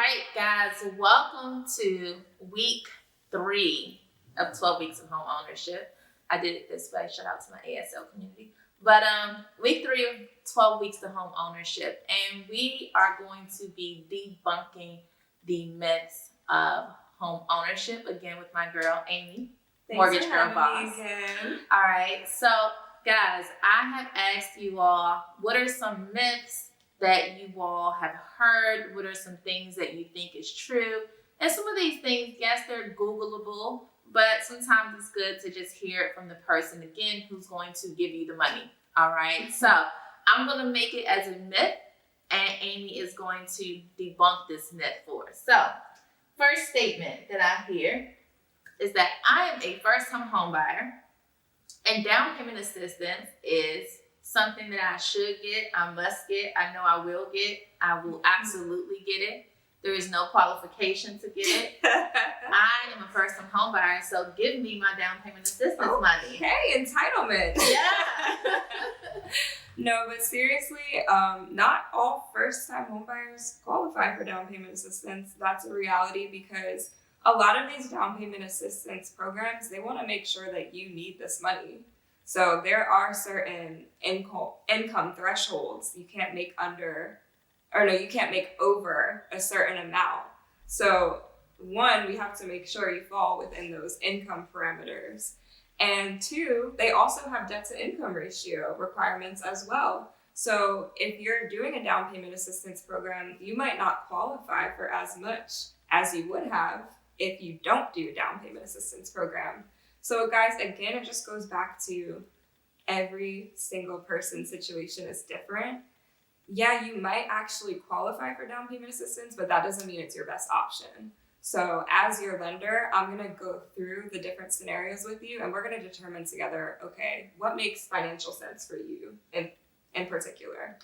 right, guys, welcome to week 3 of 12 weeks of home ownership. I did it this way. Shout out to my ASL community. But week 3 of 12 weeks of home ownership, and we are going to be debunking the myths of home ownership again with my girl Amy, Mortgage Girl Boss. All right, so guys, I have asked you all, what are some myths that you all have heard? What are some things that you think is true? And some of these things, yes, they're Googleable, but sometimes it's good to just hear it from the person again who's going to give you the money. All right. So I'm going to make it as a myth, and Amy is going to debunk this myth for us. So first statement that I hear is that I am a first-time home buyer, and down payment assistance is something that I should get, I must get, I know I will get, I will absolutely get it. There is no qualification to get it. I am a first-time home buyer, so give me my down payment assistance money. Hey, entitlement. Yeah. No, but seriously, not all first-time home buyers qualify for down payment assistance. That's a reality because a lot of these down payment assistance programs, they want to make sure that you need this money. So there are certain income thresholds you can't make you can't make over a certain amount. So one, we have to make sure you fall within those income parameters. And two, they also have debt to income ratio requirements as well. So if you're doing a down payment assistance program, you might not qualify for as much as you would have if you don't do a down payment assistance program. So guys, again, it just goes back to every single person's situation is different. Yeah, you might actually qualify for down payment assistance, but that doesn't mean it's your best option. So as your lender, I'm going to go through the different scenarios with you, and we're going to determine together, okay, what makes financial sense for you in particular.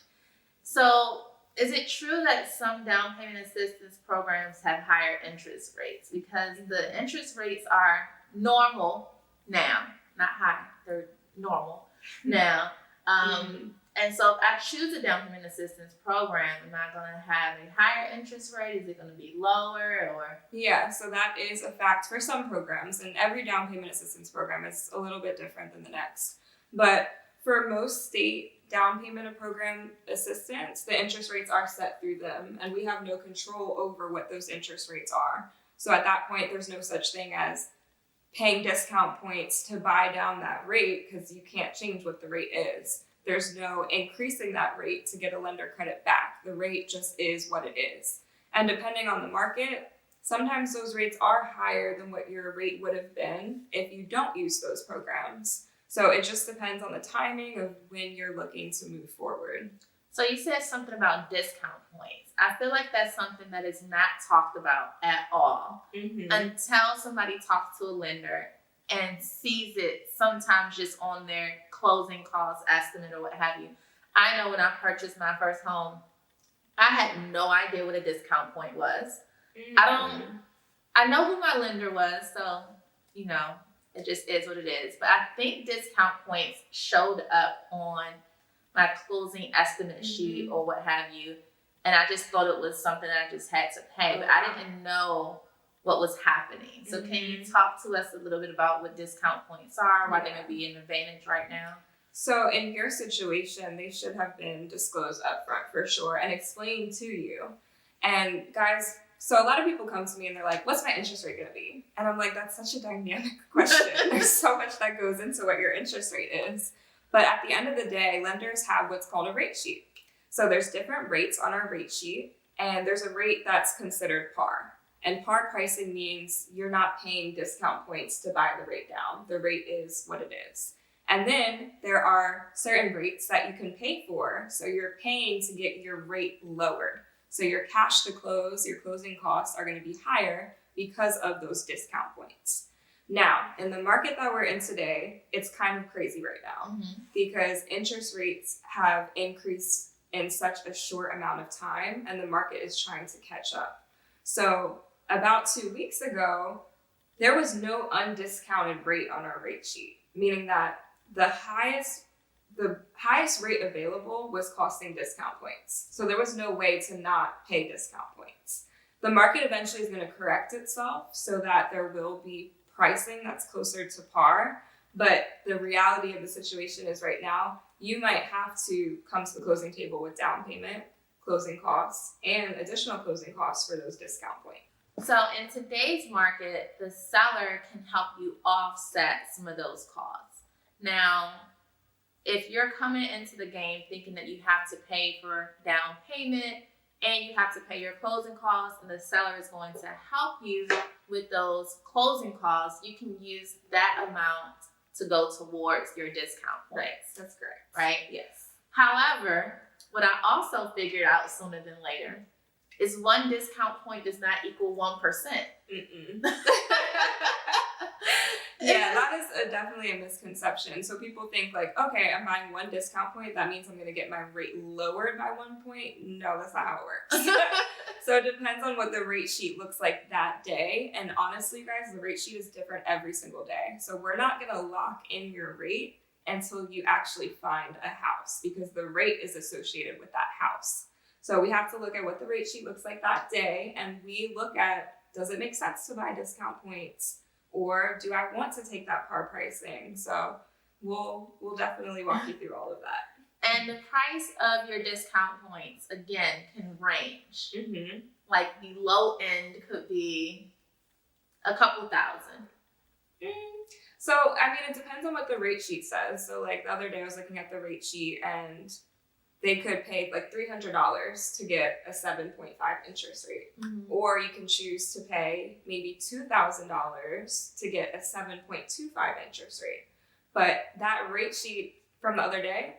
So is it true that some down payment assistance programs have higher interest rates? Because the interest rates are normal now, not high, they're normal now. And so if I choose a down payment assistance program, am I going to have a higher interest rate? Is it going to be lower? Or Yeah, so that is a fact for some programs, and every down payment assistance program is a little bit different than the next. But for most state down payment program assistance, the interest rates are set through them, and we have no control over what those interest rates are. So at that point, there's no such thing as paying discount points to buy down that rate because you can't change what the rate is. There's no increasing that rate to get a lender credit back. The rate just is what it is. And depending on the market, sometimes those rates are higher than what your rate would have been if you don't use those programs. So it just depends on the timing of when you're looking to move forward. So you said something about discount points. I feel like that's something that is not talked about at all until somebody talks to a lender and sees it sometimes just on their closing cost estimate or what have you. I know when I purchased my first home, I had no idea what a discount point was. I know who my lender was, so, it just is what it is. But I think discount points showed up on my closing estimate sheet or what have you. And I just thought it was something that I just had to pay, but I didn't know what was happening. So can you talk to us a little bit about what discount points are, why they may be an advantage right now? So in your situation, they should have been disclosed upfront for sure and explained to you. And guys, so a lot of people come to me and they're like, what's my interest rate going to be? And I'm like, that's such a dynamic question. There's so much that goes into what your interest rate is. But at the end of the day, lenders have what's called a rate sheet. So there's different rates on our rate sheet, and there's a rate that's considered par. And par pricing means you're not paying discount points to buy the rate down. The rate is what it is. And then there are certain rates that you can pay for. So you're paying to get your rate lowered. So your cash to close, your closing costs are going to be higher because of those discount points. Now, in the market that we're in today, it's kind of crazy right now because interest rates have increased in such a short amount of time, and the market is trying to catch up. So about 2 weeks ago, there was no undiscounted rate on our rate sheet, meaning that the highest rate available was costing discount points. So there was no way to not pay discount points. The market eventually is going to correct itself so that there will be pricing that's closer to par. But the reality of the situation is right now, you might have to come to the closing table with down payment, closing costs, and additional closing costs for those discount points. So in today's market, the seller can help you offset some of those costs. Now, if you're coming into the game thinking that you have to pay for down payment and you have to pay your closing costs, and the seller is going to help you with those closing costs, you can use that amount to go towards your discount points. That's correct. Right? Yes. However, what I also figured out sooner than later is one discount point does not equal 1%. Yeah, that is definitely a misconception. So people think like, okay, I'm buying one discount point, that means I'm going to get my rate lowered by 1 point. No, that's not how it works. So it depends on what the rate sheet looks like that day. And honestly, guys, the rate sheet is different every single day. So we're not going to lock in your rate until you actually find a house, because the rate is associated with that house. So we have to look at what the rate sheet looks like that day, and we look at, does it make sense to buy discount points, or do I want to take that par pricing? So we'll definitely walk you through all of that. And the price of your discount points, again, can range. Mm-hmm. Like the low end could be a couple thousand. So, I mean, it depends on what the rate sheet says. So, like the other day I was looking at the rate sheet and they could pay like $300 to get a 7.5 interest rate. Mm-hmm. Or you can choose to pay maybe $2,000 to get a 7.25 interest rate. But that rate sheet from the other day,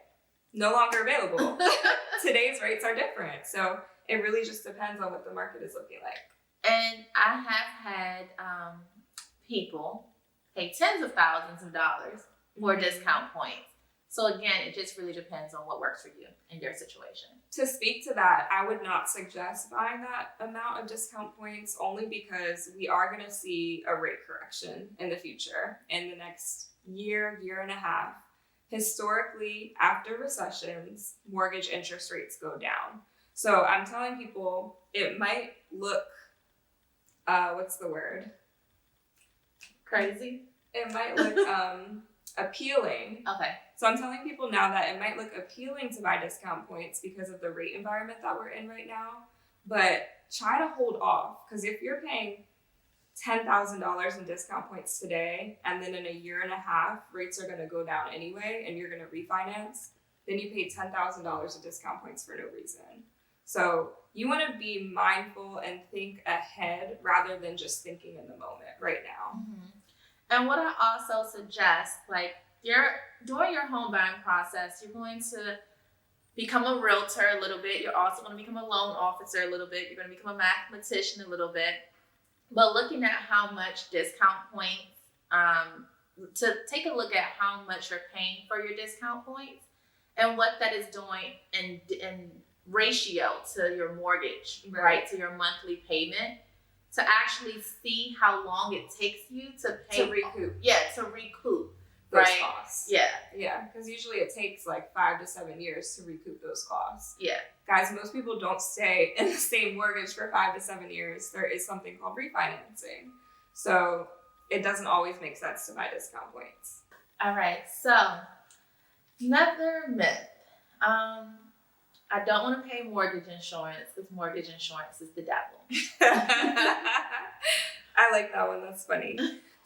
no longer available. Today's rates are different. So it really just depends on what the market is looking like. And I have had people pay tens of thousands of dollars for discount points. So again, it just really depends on what works for you in your situation. To speak to that, I would not suggest buying that amount of discount points, only because we are going to see a rate correction in the future, in the next year, year and a half. Historically, after recessions, mortgage interest rates go down. So I'm telling people it might look, what's the word? Crazy? It might look appealing. Okay. So I'm telling people now that it might look appealing to buy discount points because of the rate environment that we're in right now, but try to hold off, because if you're paying $10,000 in discount points today, and then in a year and a half, rates are going to go down anyway, and you're going to refinance, then you paid $10,000 of discount points for no reason. So you want to be mindful and think ahead rather than just thinking in the moment right now. Mm-hmm. And what I also suggest, like, during your home buying process, you're going to become a realtor a little bit. You're also going to become a loan officer a little bit. You're going to become a mathematician a little bit. But looking at how much discount points, to take a look at how much you're paying for your discount points and what that is doing in ratio to your mortgage, right? To your monthly payment, to actually see how long it takes you to pay. To recoup. Yeah, to recoup. Those right? costs. Yeah. Yeah, because usually it takes like 5 to 7 years to recoup those costs. Yeah. Guys, most people don't stay in the same mortgage for 5 to 7 years. There is something called refinancing. So it doesn't always make sense to buy discount points. All right. So another myth. I don't want to pay mortgage insurance because mortgage insurance is the devil. I like that one. That's funny.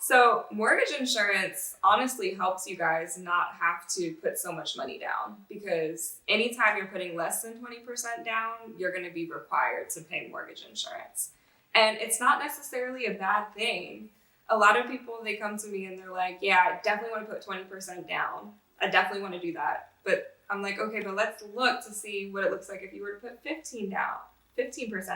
So mortgage insurance honestly helps you guys not have to put so much money down, because anytime you're putting less than 20% down, you're going to be required to pay mortgage insurance. And it's not necessarily a bad thing. A lot of people, they come to me and they're like, yeah, I definitely want to put 20% down. I definitely want to do that. But I'm like, okay, but let's look to see what it looks like if you were to put 15%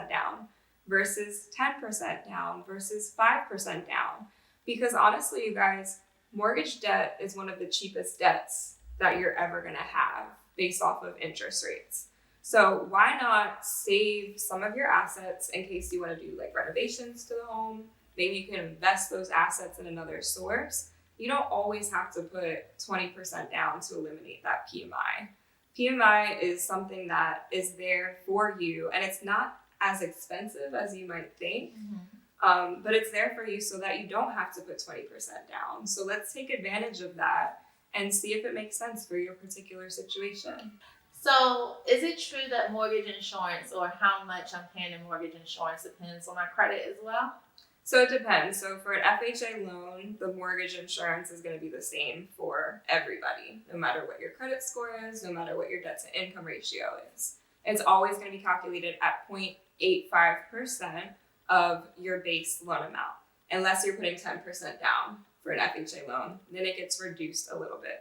down versus 10% down versus 5% down. Because honestly, you guys, mortgage debt is one of the cheapest debts that you're ever going to have based off of interest rates. So why not save some of your assets in case you want to do like renovations to the home? Maybe you can invest those assets in another source. You don't always have to put 20% down to eliminate that PMI. PMI is something that is there for you, and it's not as expensive as you might think. Mm-hmm. But it's there for you so that you don't have to put 20% down. So let's take advantage of that and see if it makes sense for your particular situation. So is it true that mortgage insurance, or how much I'm paying in mortgage insurance, depends on my credit as well? So it depends. So for an FHA loan, the mortgage insurance is going to be the same for everybody, no matter what your credit score is, no matter what your debt to income ratio is. It's always going to be calculated at 0.85% of your base loan amount, unless you're putting 10% down for an FHA loan. Then it gets reduced a little bit.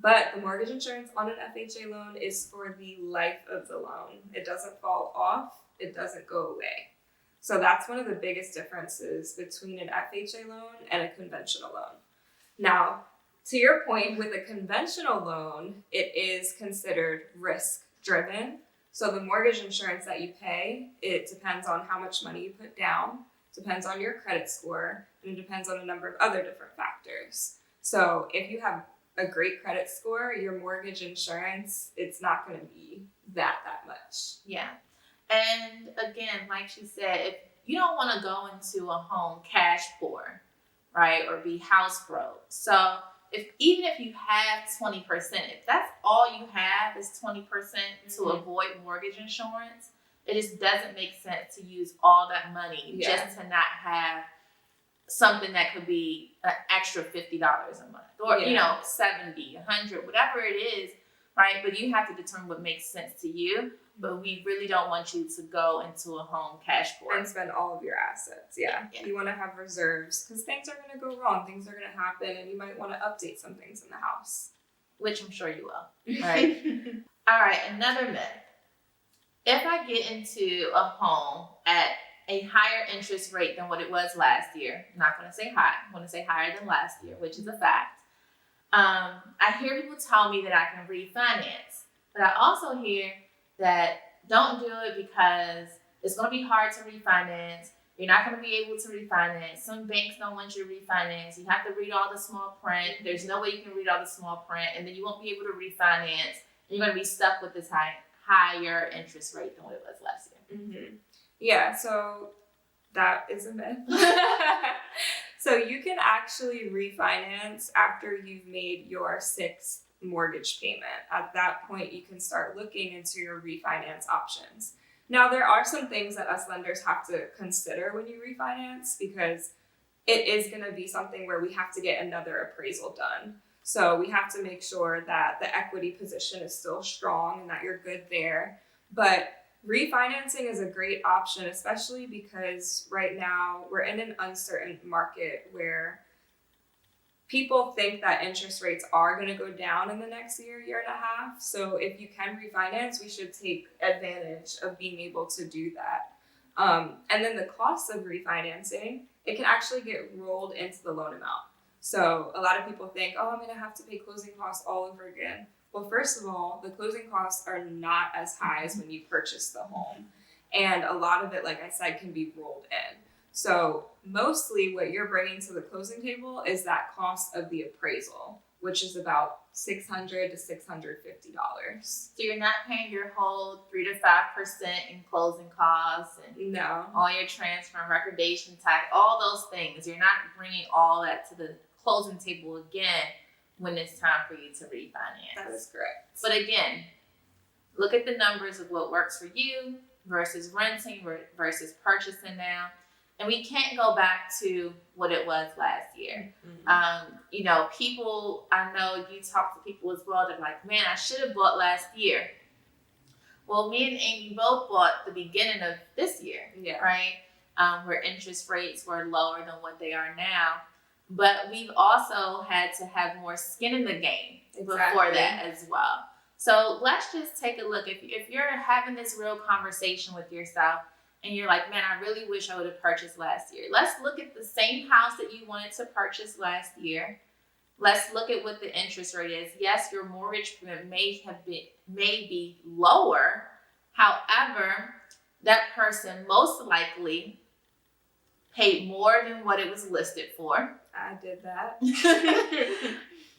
But the mortgage insurance on an FHA loan is for the life of the loan. It doesn't fall off. It doesn't go away. So that's one of the biggest differences between an FHA loan and a conventional loan. Now, to your point, with a conventional loan, it is considered risk-driven. So the mortgage insurance that you pay, it depends on how much money you put down, depends on your credit score, and it depends on a number of other different factors. So if you have a great credit score, your mortgage insurance, it's not going to be that much. Yeah. And again, like she said, if you don't want to go into a home cash poor, right, or be house broke. So even if you have 20%, if that's all you have is 20% to avoid mortgage insurance, it just doesn't make sense to use all that money just to not have something that could be an extra $50 a month, or $70, $100, whatever it is, right? But you have to determine what makes sense to you. But we really don't want you to go into a home cash poor and spend all of your assets. Yeah. You want to have reserves because things are going to go wrong. Things are going to happen, and you might want to update some things in the house, which I'm sure you will. Right. All right. Another myth: if I get into a home at a higher interest rate than what it was last year, I'm not going to say high. I'm going to say higher than last year, which is a fact. I hear people tell me that I can refinance, but I also hear that don't do it because it's going to be hard to refinance. You're not going to be able to refinance. Some banks don't want you to refinance. You have to read all the small print. There's no way you can read all the small print, and then you won't be able to refinance. And you're going to be stuck with this higher interest rate than what it was last year. Mm-hmm. Yeah, so that is a myth. So you can actually refinance after you've made your 6th mortgage payment. At that point, you can start looking into your refinance options. Now, there are some things that us lenders have to consider when you refinance, because it is going to be something where we have to get another appraisal done. So we have to make sure that the equity position is still strong and that you're good there. But refinancing is a great option, especially because right now we're in an uncertain market where people think that interest rates are going to go down in the next year and a half. So if you can refinance, we should take advantage of being able to do that. And then the cost of refinancing, it can actually get rolled into the loan amount. So a lot of people think, I'm going to have to pay closing costs all over again. Well, first of all, the closing costs are not as high as when you purchase the home. And a lot of it, like I said, can be rolled in. So mostly what you're bringing to the closing table is that cost of the appraisal, which is about $600 to $650. So you're not paying your whole 3 to 5% in closing costs and all your transfer and recordation tax, all those things. You're not bringing all that to the closing table again when it's time for you to refinance. That is correct. But again, look at the numbers of what works for you versus renting versus purchasing now. And we can't go back to what it was last year. Mm-hmm. People, I know you talk to people as well, they're like, man, I should have bought last year. Well, me and Amy both bought the beginning of this year, right? Where interest rates were lower than what they are now. But we've also had to have more skin in the game before that as well. So let's just take a look. If you're having this real conversation with yourself and you're like, man, I really wish I would have purchased last year. Let's look at the same house that you wanted to purchase last year. Let's look at what the interest rate is. Yes, your mortgage payment may be lower. However, that person most likely paid more than what it was listed for. I did that.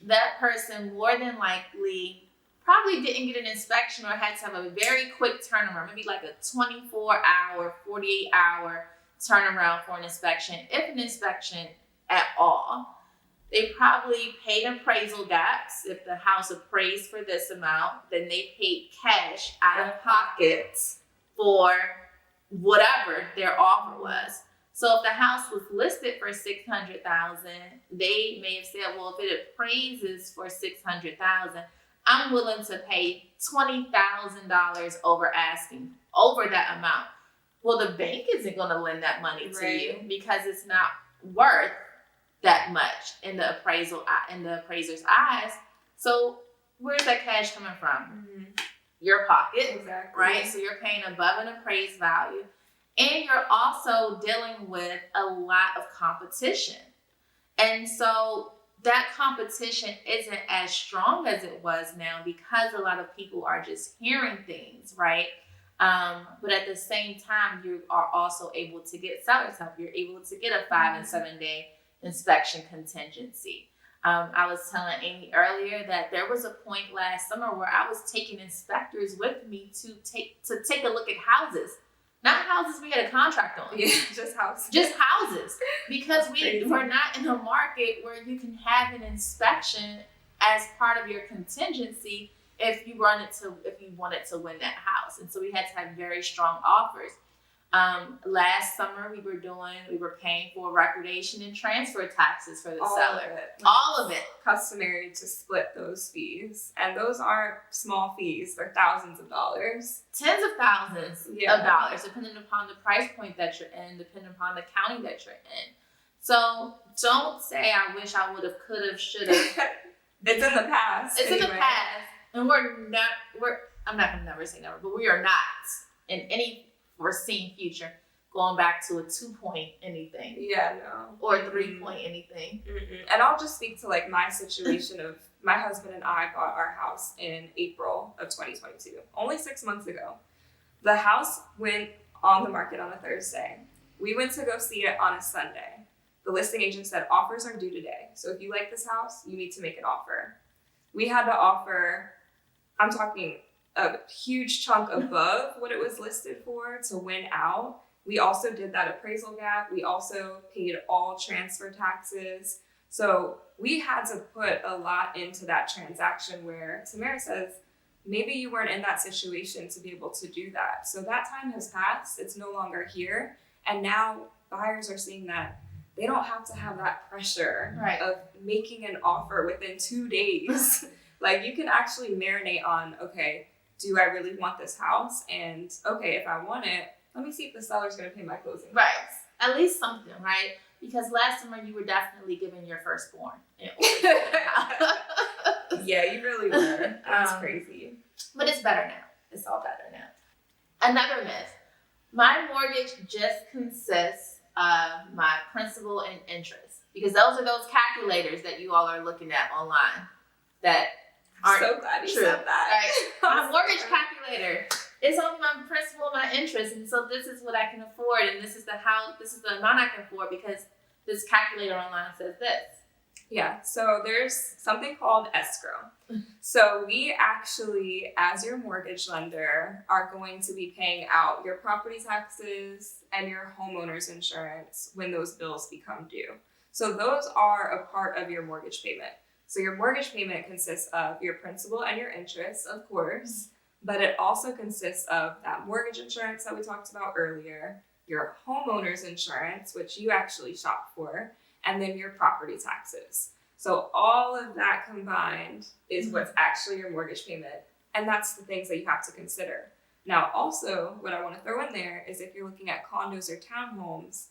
That person more than likely probably didn't get an inspection or had to have a very quick turnaround, maybe like a 24-hour, 48-hour turnaround for an inspection, if an inspection at all. They probably paid appraisal gaps. If the house appraised for this amount, then they paid cash out of pocket for whatever their offer was. So if the house was listed for $600,000, they may have said, well, if it appraises for $600,000, I'm willing to pay $20,000 over asking, over that amount. Well, the bank isn't going to lend that money to you because it's not worth that much in the appraiser's eyes. So where's that cash coming from? Your pocket, Exactly. right? So you're paying above an appraised value. And you're also dealing with a lot of competition. And so that competition isn't as strong as it was now because a lot of people are just hearing things, right? But at the same time, you are also able to get seller's help. You're able to get a 5 and 7 day inspection contingency. I was telling Amy earlier that there was a point last summer where I was taking inspectors with me to take a look at houses. Not houses we had a contract on. Yeah, just houses. Just houses. Because we're not in a market where you can have an inspection as part of your contingency if you wanted to win that house. And so we had to have very strong offers. Last summer we were paying for recordation and transfer taxes for the seller. All of it. Customary to split those fees. And those aren't small fees. They're thousands of dollars. Tens of thousands of dollars, depending upon the price point that you're in, depending upon the county that you're in. So don't say I wish I would have, could have, should have. It's in the past. It's in the past. And I'm not gonna never say never, but we are not in any foreseen future going back to a 2-point anything. Yeah, no. Or 3-point anything. And I'll just speak to like my situation of my husband and I bought our house in April of 2022, only 6 months ago. The house went on the market on a Thursday. We went to go see it on a Sunday. The listing agent said offers are due today. So if you like this house, you need to make an offer. We had to offer, I'm talking a huge chunk above what it was listed for to win out. We also did that appraisal gap. We also paid all transfer taxes. So we had to put a lot into that transaction where Tamara says, maybe you weren't in that situation to be able to do that. So that time has passed. It's no longer here. And now buyers are seeing that they don't have to have that pressure of making an offer within 2 days. Like you can actually marinate on, okay, do I really want this house? And okay, if I want it, let me see if the seller's going to pay my closing costs. Right. At least something, right? Because last summer you were definitely given your firstborn. Yeah, you really were. That's crazy. But it's better now. It's all better now. Another myth. My mortgage just consists of my principal and interest. Because those are those calculators that you all are looking at online that aren't so glad you true. said that. Right? My mortgage calculator is only my principal and my interest, and so this is what I can afford, and this is the amount I can afford because this calculator online says this. Yeah, so there's something called escrow. So we actually, as your mortgage lender, are going to be paying out your property taxes and your homeowner's insurance when those bills become due. So those are a part of your mortgage payment. So your mortgage payment consists of your principal and your interest, of course, but it also consists of that mortgage insurance that we talked about earlier, your homeowner's insurance, which you actually shop for, and then your property taxes. So all of that combined is what's actually your mortgage payment. And that's the things that you have to consider. Now, also, what I want to throw in there is if you're looking at condos or townhomes,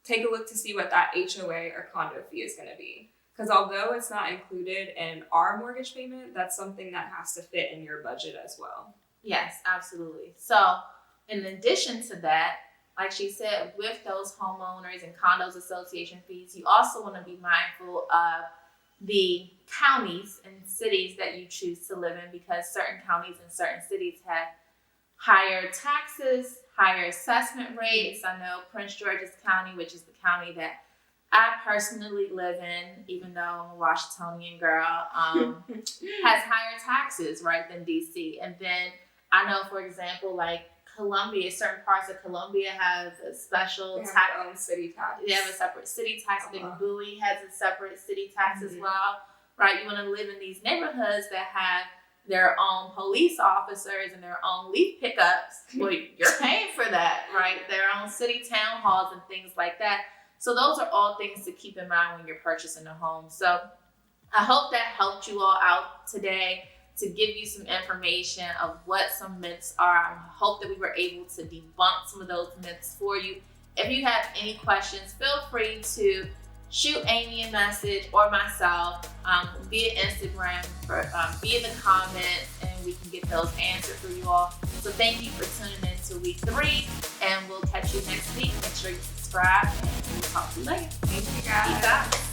take a look to see what that HOA or condo fee is going to be. Because although it's not included in our mortgage payment, that's something that has to fit in your budget as well. Yes, absolutely. So in addition to that, like she said, with those homeowners and condos association fees, you also want to be mindful of the counties and cities that you choose to live in, because certain counties and certain cities have higher taxes, higher assessment rates. I know Prince George's County, which is the county that I personally live in, even though I'm a Washingtonian girl, has higher taxes, right, than DC. And then I know, for example, like Columbia, certain parts of Columbia have a special They have tax. their own city tax. They have a separate city tax. I think Uh-huh. Bowie has a separate city tax as well, right? You want to live in these neighborhoods that have their own police officers and their own leaf pickups. Well, you're paying for that, right? Their own city town halls and things like that. So those are all things to keep in mind when you're purchasing a home. So I hope that helped you all out today to give you some information of what some myths are. I hope that we were able to debunk some of those myths for you. If you have any questions, feel free to shoot Amy a message or myself via Instagram or via the comments, and we can get those answered for you all. So thank you for tuning in to week 3, and we'll catch you next week. Make sure you subscribe, and we'll talk to you later. Thank you guys. Peace out.